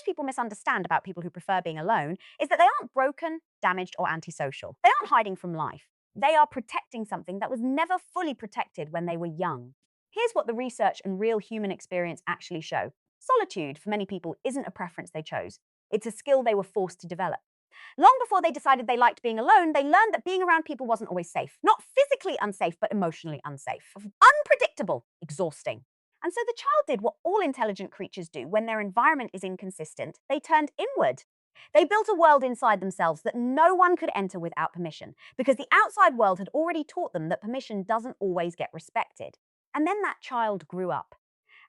most people misunderstand about people who prefer being alone is that they aren't broken, damaged, or antisocial. They aren't hiding from life. They are protecting something that was never fully protected when they were young. Here's what the research and real human experience actually show. Solitude, for many people, isn't a preference they chose. It's a skill they were forced to develop. Long before they decided they liked being alone, they learned that being around people wasn't always safe. Not physically unsafe, but emotionally unsafe. Unpredictable, exhausting. And so the child did what all intelligent creatures do when their environment is inconsistent. They turned inward. They built a world inside themselves that no one could enter without permission, because the outside world had already taught them that permission doesn't always get respected. And then that child grew up,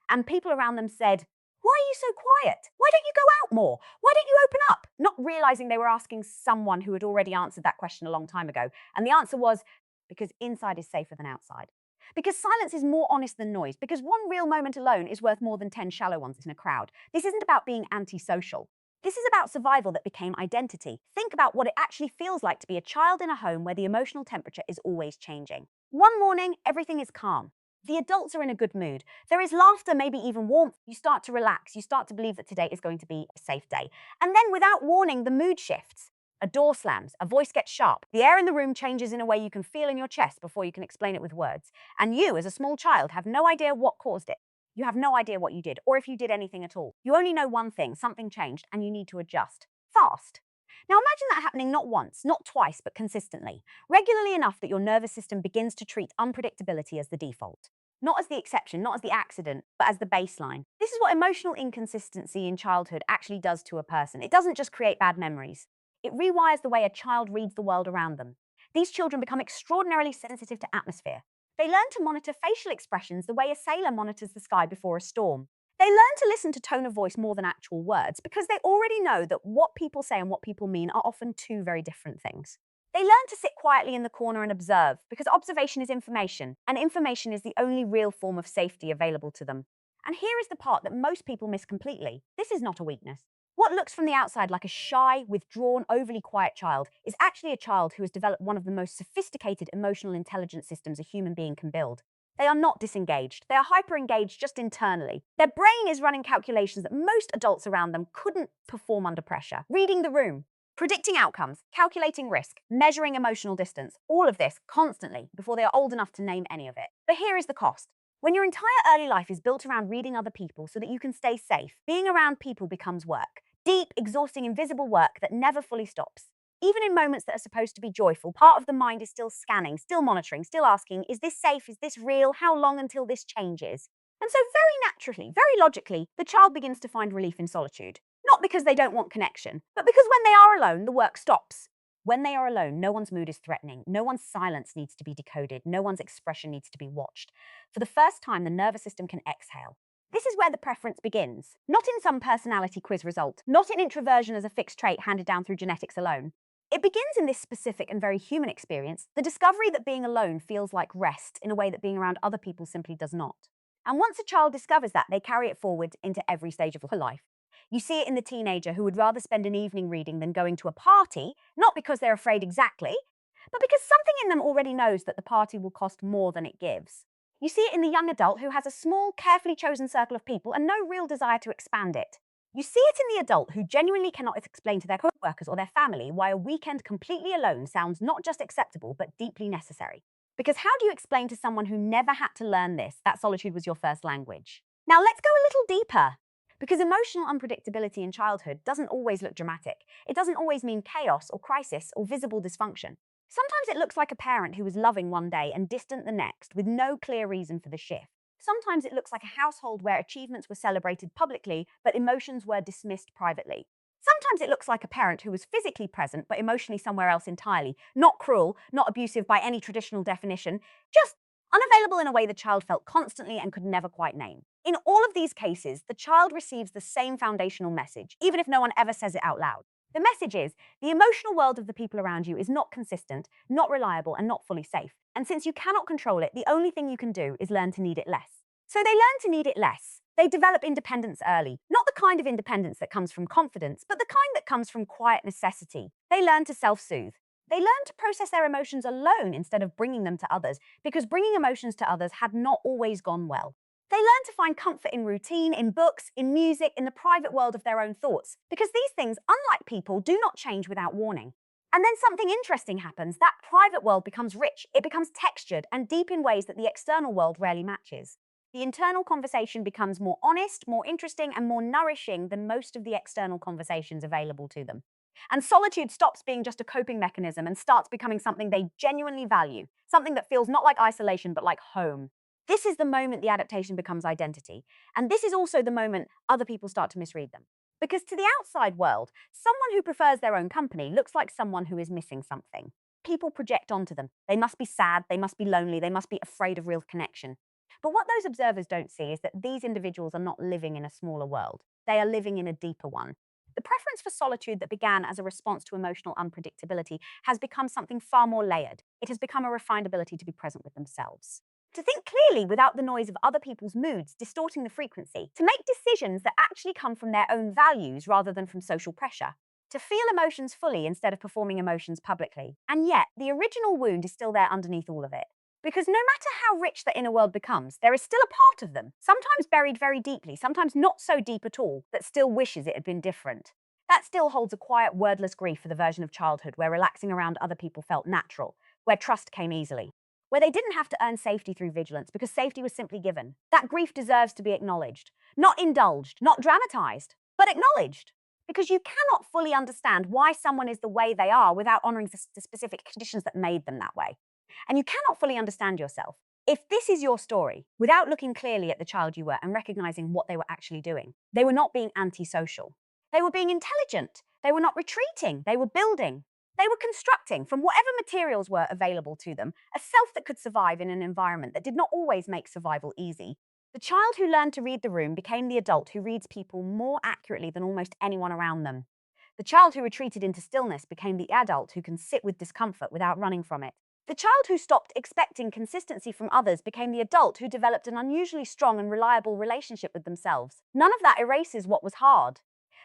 and people around them said, "Why are you so quiet? Why don't you go out more? Why don't you open up?" Not realizing they were asking someone who had already answered that question a long time ago. And the answer was, because inside is safer than outside. Because silence is more honest than noise. Because one real moment alone is worth more than 10 shallow ones in a crowd. This isn't about being antisocial. This is about survival that became identity. Think about what it actually feels like to be a child in a home where the emotional temperature is always changing. One morning, everything is calm. The adults are in a good mood. There is laughter, maybe even warmth. You start to relax. You start to believe that today is going to be a safe day. And then without warning, the mood shifts. A door slams, a voice gets sharp. The air in the room changes in a way you can feel in your chest before you can explain it with words. And you, as a small child, have no idea what caused it. You have no idea what you did, or if you did anything at all. You only know one thing, something changed, and you need to adjust. Fast. Now imagine that happening not once, not twice, but consistently. Regularly enough that your nervous system begins to treat unpredictability as the default. Not as the exception, not as the accident, but as the baseline. This is what emotional inconsistency in childhood actually does to a person. It doesn't just create bad memories. It rewires the way a child reads the world around them. These children become extraordinarily sensitive to atmosphere. They learn to monitor facial expressions the way a sailor monitors the sky before a storm. They learn to listen to tone of voice more than actual words because they already know that what people say and what people mean are often two very different things. They learn to sit quietly in the corner and observe because observation is information, and information is the only real form of safety available to them. And here is the part that most people miss completely. This is not a weakness. What looks from the outside like a shy, withdrawn, overly quiet child is actually a child who has developed one of the most sophisticated emotional intelligence systems a human being can build. They are not disengaged. They are hyper-engaged just internally. Their brain is running calculations that most adults around them couldn't perform under pressure. Reading the room, predicting outcomes, calculating risk, measuring emotional distance, all of this constantly before they are old enough to name any of it. But here is the cost. When your entire early life is built around reading other people so that you can stay safe, being around people becomes work. Deep, exhausting, invisible work that never fully stops. Even in moments that are supposed to be joyful, part of the mind is still scanning, still monitoring, still asking, is this safe? Is this real? How long until this changes? And so very naturally, very logically, the child begins to find relief in solitude. Not because they don't want connection, but because when they are alone, the work stops. When they are alone, no one's mood is threatening. No one's silence needs to be decoded. No one's expression needs to be watched. For the first time, the nervous system can exhale. This is where the preference begins. Not in some personality quiz result, not in introversion as a fixed trait handed down through genetics alone. It begins in this specific and very human experience, the discovery that being alone feels like rest in a way that being around other people simply does not. And once a child discovers that, they carry it forward into every stage of life. You see it in the teenager who would rather spend an evening reading than going to a party, not because they're afraid exactly, but because something in them already knows that the party will cost more than it gives. You see it in the young adult who has a small, carefully chosen circle of people and no real desire to expand it. You see it in the adult who genuinely cannot explain to their co-workers or their family why a weekend completely alone sounds not just acceptable, but deeply necessary. Because how do you explain to someone who never had to learn this, that solitude was your first language? Now let's go a little deeper. Because emotional unpredictability in childhood doesn't always look dramatic. It doesn't always mean chaos or crisis or visible dysfunction. Sometimes it looks like a parent who was loving one day and distant the next with no clear reason for the shift. Sometimes it looks like a household where achievements were celebrated publicly, but emotions were dismissed privately. Sometimes it looks like a parent who was physically present, but emotionally somewhere else entirely. Not cruel, not abusive by any traditional definition, just unavailable in a way the child felt constantly and could never quite name. In all of these cases, the child receives the same foundational message, even if no one ever says it out loud. The message is, the emotional world of the people around you is not consistent, not reliable, and not fully safe. And since you cannot control it, the only thing you can do is learn to need it less. So they learn to need it less. They develop independence early. Not the kind of independence that comes from confidence, but the kind that comes from quiet necessity. They learn to self-soothe. They learn to process their emotions alone instead of bringing them to others, because bringing emotions to others had not always gone well. They learn to find comfort in routine, in books, in music, in the private world of their own thoughts, because these things, unlike people, do not change without warning. And then something interesting happens. That private world becomes rich, it becomes textured and deep in ways that the external world rarely matches. The internal conversation becomes more honest, more interesting, and more nourishing than most of the external conversations available to them. And solitude stops being just a coping mechanism and starts becoming something they genuinely value, something that feels not like isolation, but like home. This is the moment the adaptation becomes identity. And this is also the moment other people start to misread them. Because to the outside world, someone who prefers their own company looks like someone who is missing something. People project onto them. They must be sad, they must be lonely, they must be afraid of real connection. But what those observers don't see is that these individuals are not living in a smaller world. They are living in a deeper one. The preference for solitude that began as a response to emotional unpredictability has become something far more layered. It has become a refined ability to be present with themselves, to think clearly without the noise of other people's moods distorting the frequency, to make decisions that actually come from their own values rather than from social pressure, to feel emotions fully instead of performing emotions publicly. And yet, the original wound is still there underneath all of it. Because no matter how rich the inner world becomes, there is still a part of them, sometimes buried very deeply, sometimes not so deep at all, that still wishes it had been different. That still holds a quiet, wordless grief for the version of childhood where relaxing around other people felt natural, where trust came easily, where they didn't have to earn safety through vigilance because safety was simply given. That grief deserves to be acknowledged, not indulged, not dramatized, but acknowledged. Because you cannot fully understand why someone is the way they are without honoring the specific conditions that made them that way. And you cannot fully understand yourself. If this is your story, without looking clearly at the child you were and recognizing what they were actually doing, they were not being antisocial. They were being intelligent. They were not retreating. They were building. They were constructing, from whatever materials were available to them, a self that could survive in an environment that did not always make survival easy. The child who learned to read the room became the adult who reads people more accurately than almost anyone around them. The child who retreated into stillness became the adult who can sit with discomfort without running from it. The child who stopped expecting consistency from others became the adult who developed an unusually strong and reliable relationship with themselves. None of that erases what was hard.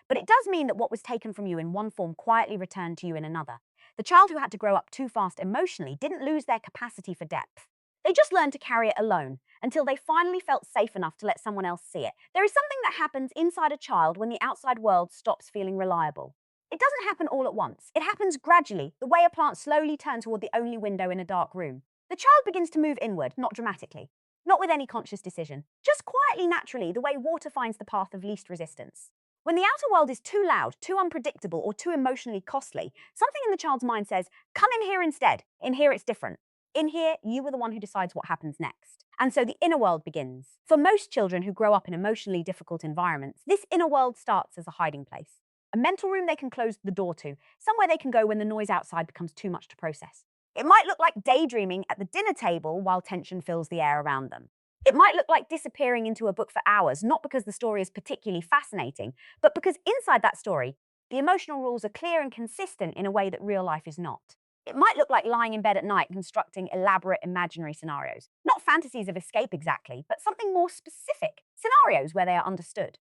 But it does mean that what was taken from you in one form quietly returned to you in another. The child who had to grow up too fast emotionally didn't lose their capacity for depth. They just learned to carry it alone until they finally felt safe enough to let someone else see it. There is something that happens inside a child when the outside world stops feeling reliable. It doesn't happen all at once. It happens gradually, the way a plant slowly turns toward the only window in a dark room. The child begins to move inward, not dramatically, not with any conscious decision, just quietly, naturally, the way water finds the path of least resistance. When the outer world is too loud, too unpredictable, or too emotionally costly, something in the child's mind says, come in here instead. In here, it's different. In here, you are the one who decides what happens next. And so the inner world begins. For most children who grow up in emotionally difficult environments, this inner world starts as a hiding place. A mental room they can close the door to, somewhere they can go when the noise outside becomes too much to process. It might look like daydreaming at the dinner table while tension fills the air around them. It might look like disappearing into a book for hours, not because the story is particularly fascinating, but because inside that story, the emotional rules are clear and consistent in a way that real life is not. It might look like lying in bed at night constructing elaborate imaginary scenarios. Not fantasies of escape exactly, but something more specific. Scenarios where they are understood,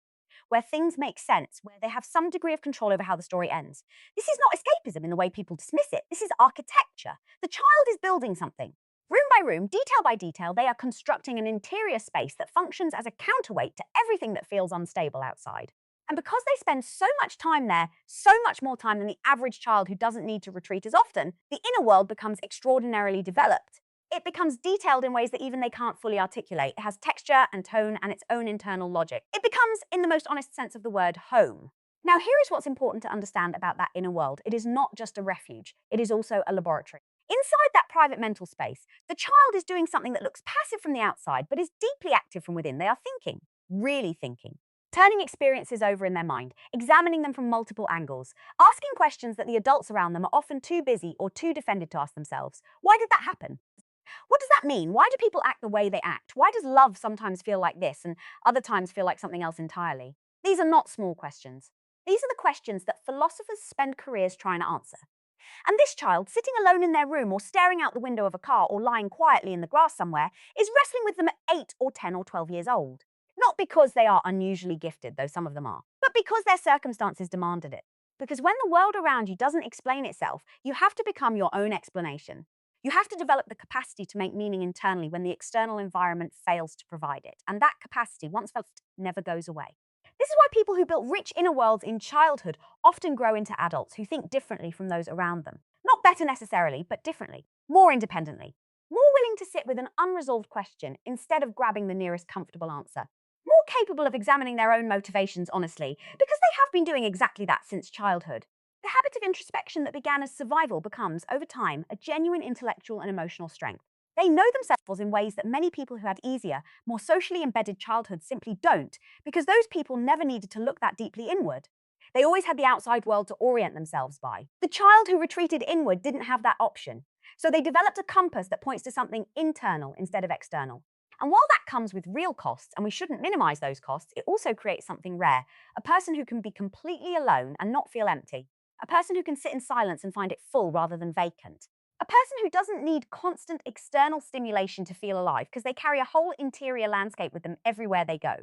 where things make sense, where they have some degree of control over how the story ends. This is not escapism in the way people dismiss it. This is architecture. The child is building something. Room by room, detail by detail, they are constructing an interior space that functions as a counterweight to everything that feels unstable outside. And because they spend so much time there, so much more time than the average child who doesn't need to retreat as often, the inner world becomes extraordinarily developed. It becomes detailed in ways that even they can't fully articulate. It has texture and tone and its own internal logic. It becomes, in the most honest sense of the word, home. Now, here is what's important to understand about that inner world. It is not just a refuge. It is also a laboratory. Inside that private mental space, the child is doing something that looks passive from the outside, but is deeply active from within. They are thinking, really thinking, turning experiences over in their mind, examining them from multiple angles, asking questions that the adults around them are often too busy or too defended to ask themselves. Why did that happen? What does that mean? Why do people act the way they act? Why does love sometimes feel like this and other times feel like something else entirely? These are not small questions. These are the questions that philosophers spend careers trying to answer. And this child, sitting alone in their room or staring out the window of a car or lying quietly in the grass somewhere, is wrestling with them at 8 or 10 or 12 years old. Not because they are unusually gifted, though some of them are, but because their circumstances demanded it. Because when the world around you doesn't explain itself, you have to become your own explanation. You have to develop the capacity to make meaning internally when the external environment fails to provide it. And that capacity, once felt, never goes away. This is why people who built rich inner worlds in childhood often grow into adults who think differently from those around them. Not better necessarily, but differently, more independently, more willing to sit with an unresolved question instead of grabbing the nearest comfortable answer, more capable of examining their own motivations honestly, because they have been doing exactly that since childhood. The habit of introspection that began as survival becomes, over time, a genuine intellectual and emotional strength. They know themselves in ways that many people who had easier, more socially embedded childhoods simply don't, because those people never needed to look that deeply inward. They always had the outside world to orient themselves by. The child who retreated inward didn't have that option, so they developed a compass that points to something internal instead of external. And while that comes with real costs, and we shouldn't minimize those costs, it also creates something rare, a person who can be completely alone and not feel empty. A person who can sit in silence and find it full rather than vacant. A person who doesn't need constant external stimulation to feel alive because they carry a whole interior landscape with them everywhere they go.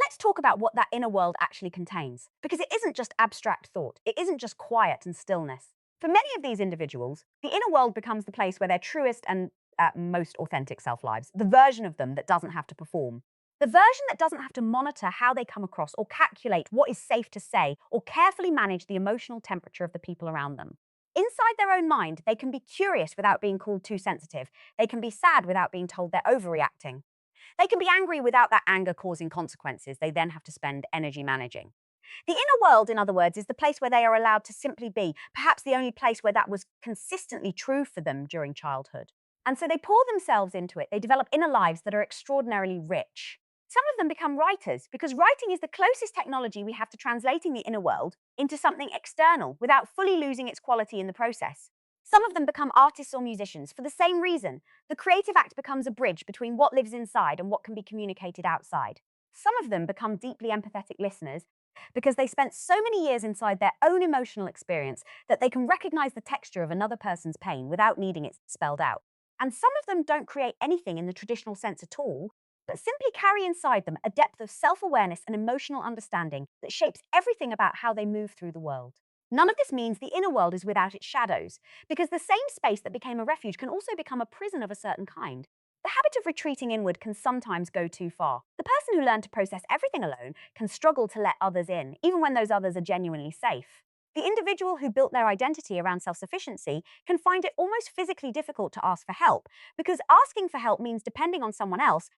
Let's talk about what that inner world actually contains, because it isn't just abstract thought, it isn't just quiet and stillness. For many of these individuals, the inner world becomes the place where their truest and most authentic self lives, the version of them that doesn't have to perform. The version that doesn't have to monitor how they come across or calculate what is safe to say or carefully manage the emotional temperature of the people around them. Inside their own mind, they can be curious without being called too sensitive. They can be sad without being told they're overreacting. They can be angry without that anger causing consequences they then have to spend energy managing. The inner world, in other words, is the place where they are allowed to simply be, perhaps the only place where that was consistently true for them during childhood. And so they pour themselves into it. They develop inner lives that are extraordinarily rich. Some of them become writers because writing is the closest technology we have to translating the inner world into something external without fully losing its quality in the process. Some of them become artists or musicians for the same reason. The creative act becomes a bridge between what lives inside and what can be communicated outside. Some of them become deeply empathetic listeners because they spent so many years inside their own emotional experience that they can recognize the texture of another person's pain without needing it spelled out. And some of them don't create anything in the traditional sense at all, but simply carry inside them a depth of self-awareness and emotional understanding that shapes everything about how they move through the world. None of this means the inner world is without its shadows, because the same space that became a refuge can also become a prison of a certain kind. The habit of retreating inward can sometimes go too far. The person who learned to process everything alone can struggle to let others in, even when those others are genuinely safe. The individual who built their identity around self-sufficiency can find it almost physically difficult to ask for help, because asking for help means depending on someone else,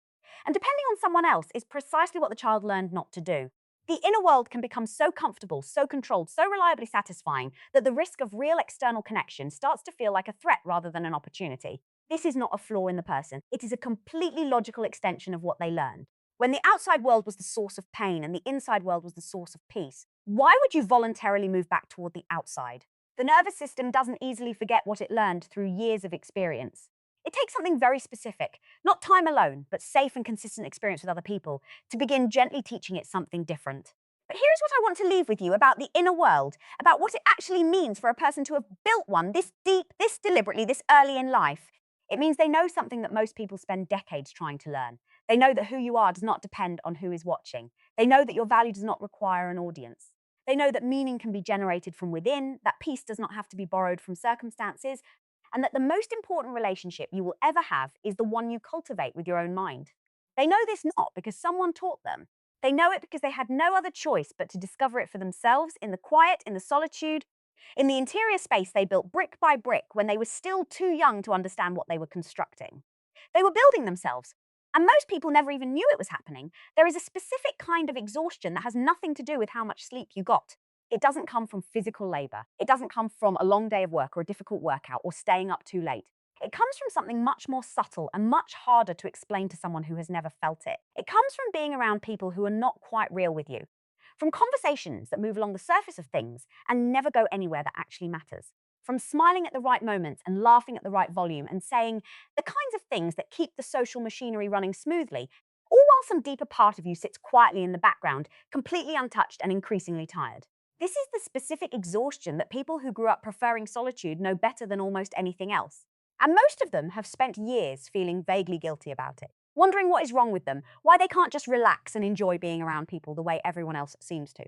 and depending on someone else is precisely what the child learned not to do. The inner world can become so comfortable, so controlled, so reliably satisfying that the risk of real external connection starts to feel like a threat rather than an opportunity. This is not a flaw in the person. It is a completely logical extension of what they learned. When the outside world was the source of pain and the inside world was the source of peace, why would you voluntarily move back toward the outside? The nervous system doesn't easily forget what it learned through years of experience. It takes something very specific, not time alone, but safe and consistent experience with other people, to begin gently teaching it something different. But here's what I want to leave with you about the inner world, about what it actually means for a person to have built one this deep, this deliberately, this early in life. It means they know something that most people spend decades trying to learn. They know that who you are does not depend on who is watching. They know that your value does not require an audience. They know that meaning can be generated from within, that peace does not have to be borrowed from circumstances, and that the most important relationship you will ever have is the one you cultivate with your own mind. They know this not because someone taught them. They know it because they had no other choice but to discover it for themselves in the quiet, in the solitude, in the interior space they built brick by brick when they were still too young to understand what they were constructing. They were building themselves, and most people never even knew it was happening. There is a specific kind of exhaustion that has nothing to do with how much sleep you got. It doesn't come from physical labor. It doesn't come from a long day of work or a difficult workout or staying up too late. It comes from something much more subtle and much harder to explain to someone who has never felt it. It comes from being around people who are not quite real with you, from conversations that move along the surface of things and never go anywhere that actually matters, from smiling at the right moments and laughing at the right volume and saying the kinds of things that keep the social machinery running smoothly, all while some deeper part of you sits quietly in the background, completely untouched and increasingly tired. This is the specific exhaustion that people who grew up preferring solitude know better than almost anything else. And most of them have spent years feeling vaguely guilty about it, wondering what is wrong with them, why they can't just relax and enjoy being around people the way everyone else seems to.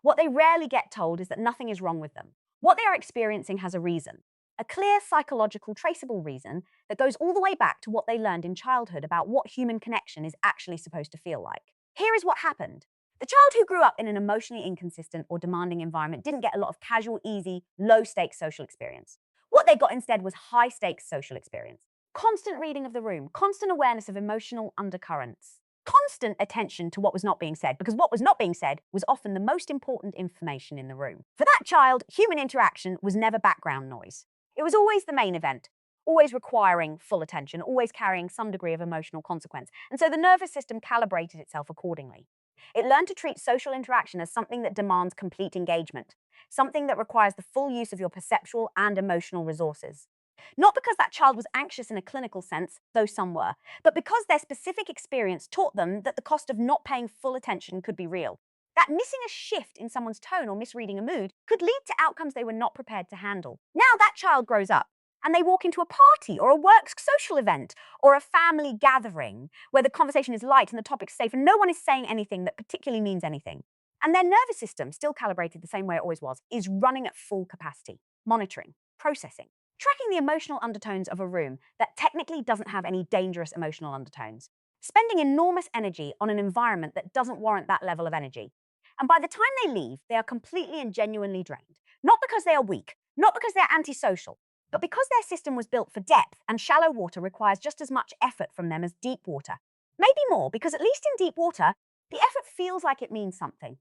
What they rarely get told is that nothing is wrong with them. What they are experiencing has a reason. A clear psychological traceable reason that goes all the way back to what they learned in childhood about what human connection is actually supposed to feel like. Here is what happened. The child who grew up in an emotionally inconsistent or demanding environment didn't get a lot of casual, easy, low-stakes social experience. What they got instead was high-stakes social experience. Constant reading of the room, constant awareness of emotional undercurrents, constant attention to what was not being said, because what was not being said was often the most important information in the room. For that child, human interaction was never background noise. It was always the main event, always requiring full attention, always carrying some degree of emotional consequence. And so the nervous system calibrated itself accordingly. It learned to treat social interaction as something that demands complete engagement, something that requires the full use of your perceptual and emotional resources. Not because that child was anxious in a clinical sense, though some were, but because their specific experience taught them that the cost of not paying full attention could be real. That missing a shift in someone's tone or misreading a mood could lead to outcomes they were not prepared to handle. Now that child grows up and they walk into a party or a work social event or a family gathering where the conversation is light and the topic's safe and no one is saying anything that particularly means anything. And their nervous system, still calibrated the same way it always was, is running at full capacity, monitoring, processing, tracking the emotional undertones of a room that technically doesn't have any dangerous emotional undertones, spending enormous energy on an environment that doesn't warrant that level of energy. And by the time they leave, they are completely and genuinely drained. Not because they are weak, not because they're antisocial, but because their system was built for depth and shallow water requires just as much effort from them as deep water. Maybe more, because at least in deep water, the effort feels like it means something.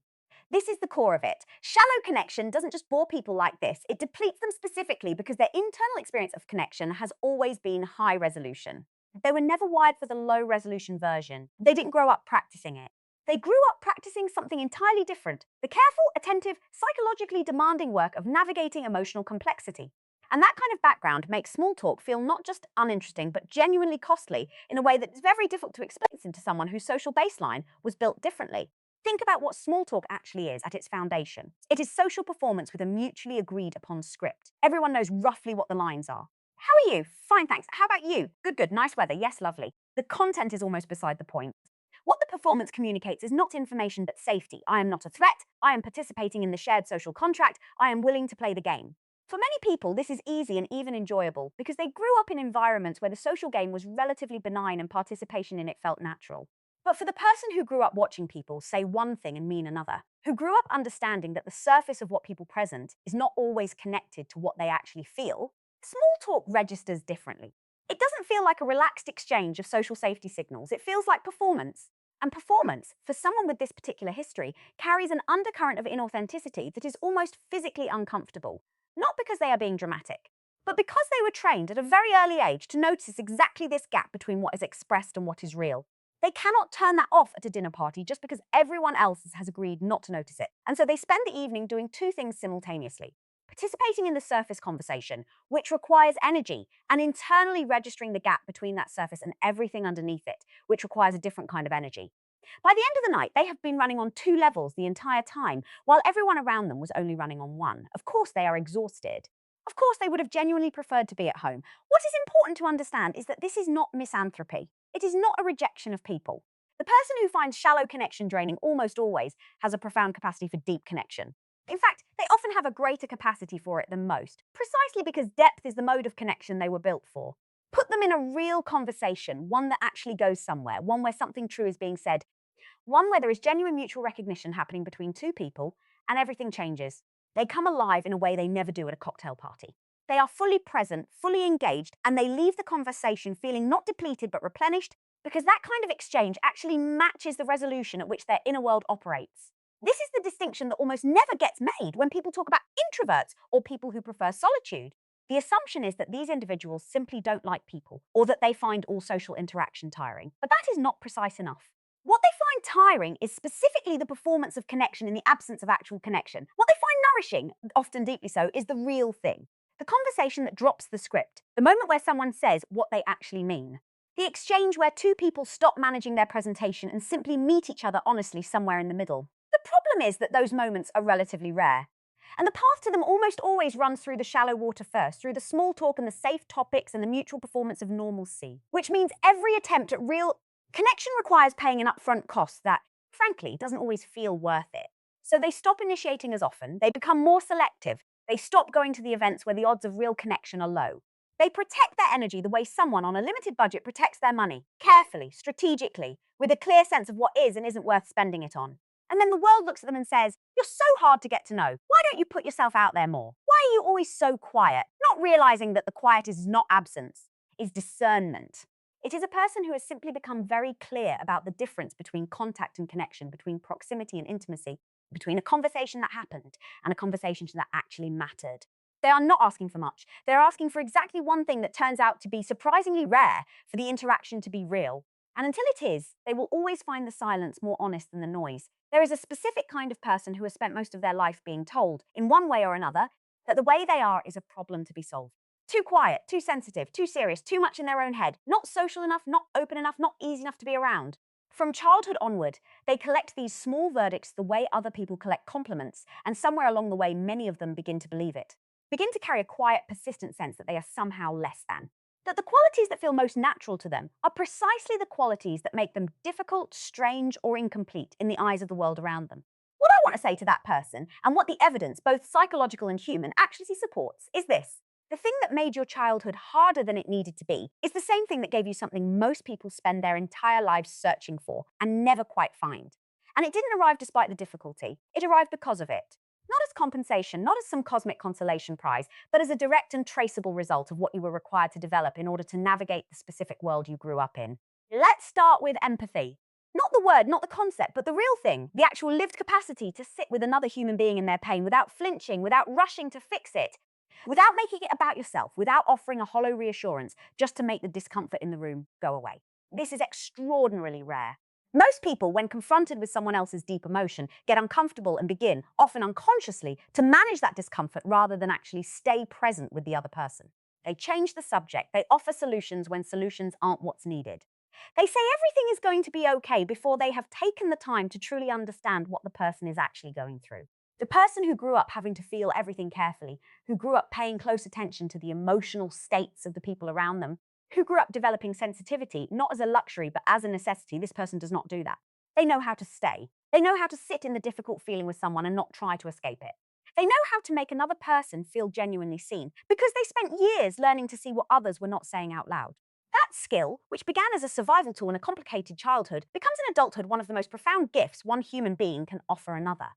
This is the core of it. Shallow connection doesn't just bore people like this, it depletes them specifically because their internal experience of connection has always been high resolution. They were never wired for the low resolution version. They didn't grow up practicing it. They grew up practicing something entirely different, the careful, attentive, psychologically demanding work of navigating emotional complexity. And that kind of background makes small talk feel not just uninteresting, but genuinely costly in a way that is very difficult to explain to someone whose social baseline was built differently. Think about what small talk actually is at its foundation. It is social performance with a mutually agreed upon script. Everyone knows roughly what the lines are. How are you? Fine, thanks. How about you? Good, good. Nice weather. Yes, lovely. The content is almost beside the point. What the performance communicates is not information but safety. I am not a threat. I am participating in the shared social contract. I am willing to play the game. For many people, this is easy and even enjoyable because they grew up in environments where the social game was relatively benign and participation in it felt natural. But for the person who grew up watching people say one thing and mean another, who grew up understanding that the surface of what people present is not always connected to what they actually feel, small talk registers differently. It doesn't feel like a relaxed exchange of social safety signals. It feels like performance. And performance, for someone with this particular history, carries an undercurrent of inauthenticity that is almost physically uncomfortable. Not because they are being dramatic, but because they were trained at a very early age to notice exactly this gap between what is expressed and what is real. They cannot turn that off at a dinner party just because everyone else has agreed not to notice it. And so they spend the evening doing two things simultaneously. Participating in the surface conversation, which requires energy, and internally registering the gap between that surface and everything underneath it, which requires a different kind of energy. By the end of the night, they have been running on two levels the entire time, while everyone around them was only running on one. Of course, they are exhausted. Of course, they would have genuinely preferred to be at home. What is important to understand is that this is not misanthropy. It is not a rejection of people. The person who finds shallow connection draining almost always has a profound capacity for deep connection. In fact, they often have a greater capacity for it than most, precisely because depth is the mode of connection they were built for. Put them in a real conversation, one that actually goes somewhere, one where something true is being said, one where there is genuine mutual recognition happening between two people, and everything changes. They come alive in a way they never do at a cocktail party. They are fully present, fully engaged, and they leave the conversation feeling not depleted but replenished because that kind of exchange actually matches the resolution at which their inner world operates. This is the distinction that almost never gets made when people talk about introverts or people who prefer solitude. The assumption is that these individuals simply don't like people or that they find all social interaction tiring. But that is not precise enough. What they find tiring is specifically the performance of connection in the absence of actual connection. What they find nourishing, often deeply so, is the real thing. The conversation that drops the script, the moment where someone says what they actually mean. The exchange where two people stop managing their presentation and simply meet each other honestly somewhere in the middle. The problem is that those moments are relatively rare. And the path to them almost always runs through the shallow water first, through the small talk and the safe topics and the mutual performance of normalcy. Which means every attempt at real connection requires paying an upfront cost that, frankly, doesn't always feel worth it. So they stop initiating as often, they become more selective, They stop going to the events where the odds of real connection are low. They protect their energy the way someone on a limited budget protects their money, carefully, strategically, with a clear sense of what is and isn't worth spending it on. And then the world looks at them and says, "You're so hard to get to know. Why don't you put yourself out there more? Why are you always so quiet?" Not realizing that the quiet is not absence, is discernment. It is a person who has simply become very clear about the difference between contact and connection, between proximity and intimacy, between a conversation that happened and a conversation that actually mattered. They are not asking for much. They're asking for exactly one thing that turns out to be surprisingly rare for the interaction to be real. And until it is, they will always find the silence more honest than the noise. There is a specific kind of person who has spent most of their life being told, in one way or another, that the way they are is a problem to be solved. Too quiet, too sensitive, too serious, too much in their own head, not social enough, not open enough, not easy enough to be around. From childhood onward, they collect these small verdicts the way other people collect compliments, and somewhere along the way, many of them begin to believe it. Begin to carry a quiet, persistent sense that they are somehow less than. That the qualities that feel most natural to them are precisely the qualities that make them difficult, strange, or incomplete in the eyes of the world around them. What I want to say to that person, and what the evidence, both psychological and human, actually supports, is this. The thing that made your childhood harder than it needed to be is the same thing that gave you something most people spend their entire lives searching for and never quite find. And it didn't arrive despite the difficulty, it arrived because of it. Not as compensation, not as some cosmic consolation prize, but as a direct and traceable result of what you were required to develop in order to navigate the specific world you grew up in. Let's start with empathy. Not the word, not the concept, but the real thing, the actual lived capacity to sit with another human being in their pain without flinching, without rushing to fix it, without making it about yourself, without offering a hollow reassurance just to make the discomfort in the room go away. This is extraordinarily rare. Most people, when confronted with someone else's deep emotion, get uncomfortable and begin, often unconsciously, to manage that discomfort rather than actually stay present with the other person. They change the subject, they offer solutions when solutions aren't what's needed. They say everything is going to be okay before they have taken the time to truly understand what the person is actually going through. The person who grew up having to feel everything carefully, who grew up paying close attention to the emotional states of the people around them, who grew up developing sensitivity, not as a luxury, but as a necessity, this person does not do that. They know how to stay. They know how to sit in the difficult feeling with someone and not try to escape it. They know how to make another person feel genuinely seen because they spent years learning to see what others were not saying out loud. That skill, which began as a survival tool in a complicated childhood, becomes in adulthood one of the most profound gifts one human being can offer another.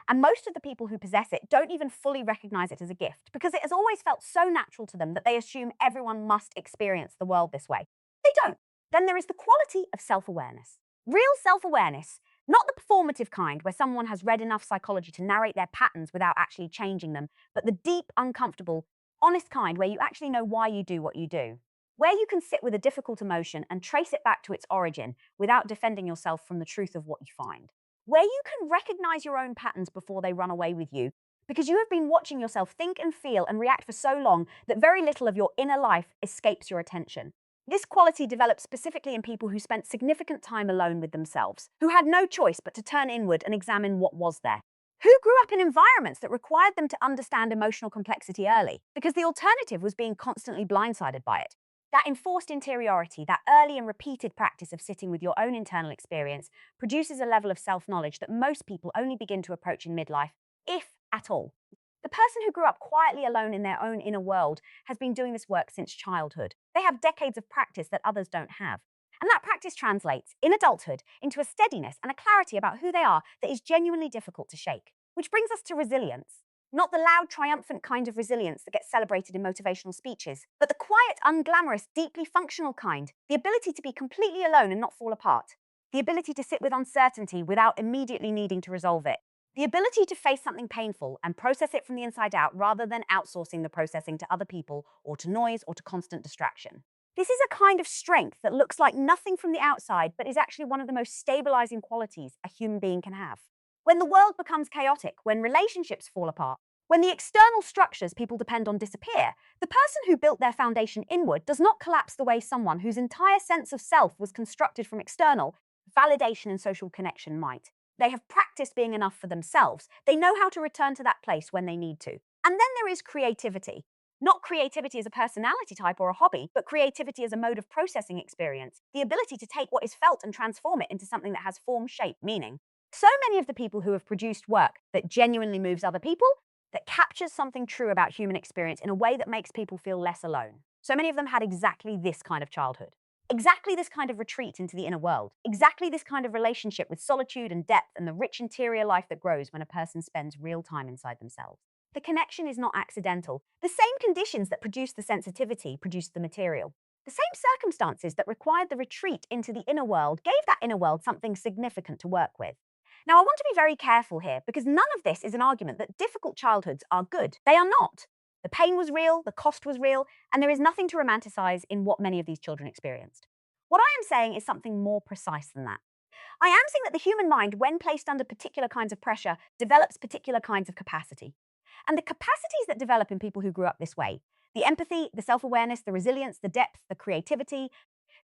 And most of the people who possess it don't even fully recognize it as a gift because it has always felt so natural to them that they assume everyone must experience the world this way. They don't. Then there is the quality of self-awareness. Real self-awareness, not the performative kind where someone has read enough psychology to narrate their patterns without actually changing them, but the deep, uncomfortable, honest kind where you actually know why you do what you do. Where you can sit with a difficult emotion and trace it back to its origin without defending yourself from the truth of what you find. Where you can recognize your own patterns before they run away with you, because you have been watching yourself think and feel and react for so long that very little of your inner life escapes your attention. This quality develops specifically in people who spent significant time alone with themselves, who had no choice but to turn inward and examine what was there, who grew up in environments that required them to understand emotional complexity early, because the alternative was being constantly blindsided by it. That enforced interiority, that early and repeated practice of sitting with your own internal experience, produces a level of self-knowledge that most people only begin to approach in midlife, if at all. The person who grew up quietly alone in their own inner world has been doing this work since childhood. They have decades of practice that others don't have. And that practice translates, in adulthood, into a steadiness and a clarity about who they are that is genuinely difficult to shake. Which brings us to resilience. Not the loud, triumphant kind of resilience that gets celebrated in motivational speeches, but the quiet, unglamorous, deeply functional kind, the ability to be completely alone and not fall apart, the ability to sit with uncertainty without immediately needing to resolve it, the ability to face something painful and process it from the inside out rather than outsourcing the processing to other people or to noise or to constant distraction. This is a kind of strength that looks like nothing from the outside, but is actually one of the most stabilizing qualities a human being can have. When the world becomes chaotic, when relationships fall apart, when the external structures people depend on disappear, the person who built their foundation inward does not collapse the way someone whose entire sense of self was constructed from external validation and social connection might. They have practiced being enough for themselves. They know how to return to that place when they need to. And then there is creativity. Not creativity as a personality type or a hobby, but creativity as a mode of processing experience. The ability to take what is felt and transform it into something that has form, shape, meaning. So many of the people who have produced work that genuinely moves other people that captures something true about human experience in a way that makes people feel less alone. So many of them had exactly this kind of childhood. Exactly this kind of retreat into the inner world. Exactly this kind of relationship with solitude and depth and the rich interior life that grows when a person spends real time inside themselves. The connection is not accidental. The same conditions that produce the sensitivity produce the material. The same circumstances that required the retreat into the inner world gave that inner world something significant to work with. Now, I want to be very careful here because none of this is an argument that difficult childhoods are good. They are not. The pain was real, the cost was real, and there is nothing to romanticize in what many of these children experienced. What I am saying is something more precise than that. I am saying that the human mind, when placed under particular kinds of pressure, develops particular kinds of capacity. And the capacities that develop in people who grew up this way, the empathy, the self-awareness, the resilience, the depth, the creativity,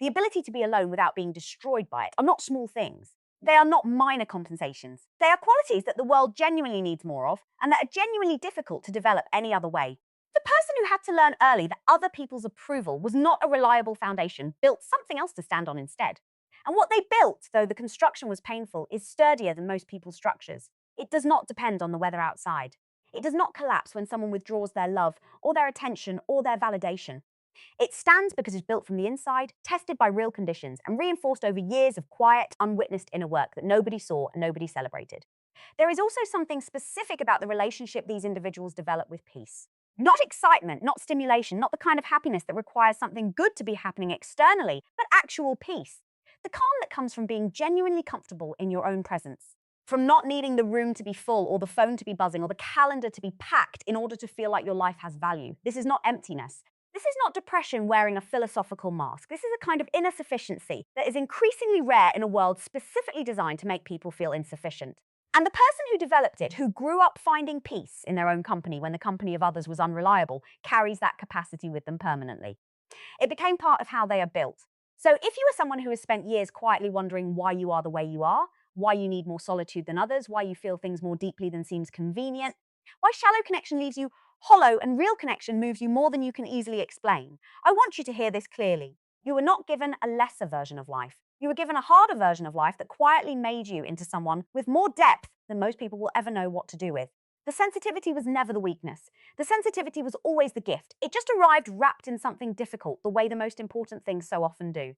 the ability to be alone without being destroyed by it, are not small things. They are not minor compensations. They are qualities that the world genuinely needs more of and that are genuinely difficult to develop any other way. The person who had to learn early that other people's approval was not a reliable foundation built something else to stand on instead. And what they built, though the construction was painful, is sturdier than most people's structures. It does not depend on the weather outside. It does not collapse when someone withdraws their love or their attention or their validation. It stands because it's built from the inside, tested by real conditions, and reinforced over years of quiet, unwitnessed inner work that nobody saw and nobody celebrated. There is also something specific about the relationship these individuals develop with peace. Not excitement, not stimulation, not the kind of happiness that requires something good to be happening externally, but actual peace. The calm that comes from being genuinely comfortable in your own presence. From not needing the room to be full or the phone to be buzzing or the calendar to be packed in order to feel like your life has value. This is not emptiness. This is not depression wearing a philosophical mask. This is a kind of inner sufficiency that is increasingly rare in a world specifically designed to make people feel insufficient. And the person who developed it, who grew up finding peace in their own company when the company of others was unreliable, carries that capacity with them permanently. It became part of how they are built. So if you are someone who has spent years quietly wondering why you are the way you are, why you need more solitude than others, why you feel things more deeply than seems convenient, why shallow connection leaves you hollow and real connection moves you more than you can easily explain, I want you to hear this clearly. You were not given a lesser version of life. You were given a harder version of life that quietly made you into someone with more depth than most people will ever know what to do with. The sensitivity was never the weakness. The sensitivity was always the gift. It just arrived wrapped in something difficult, the way the most important things so often do.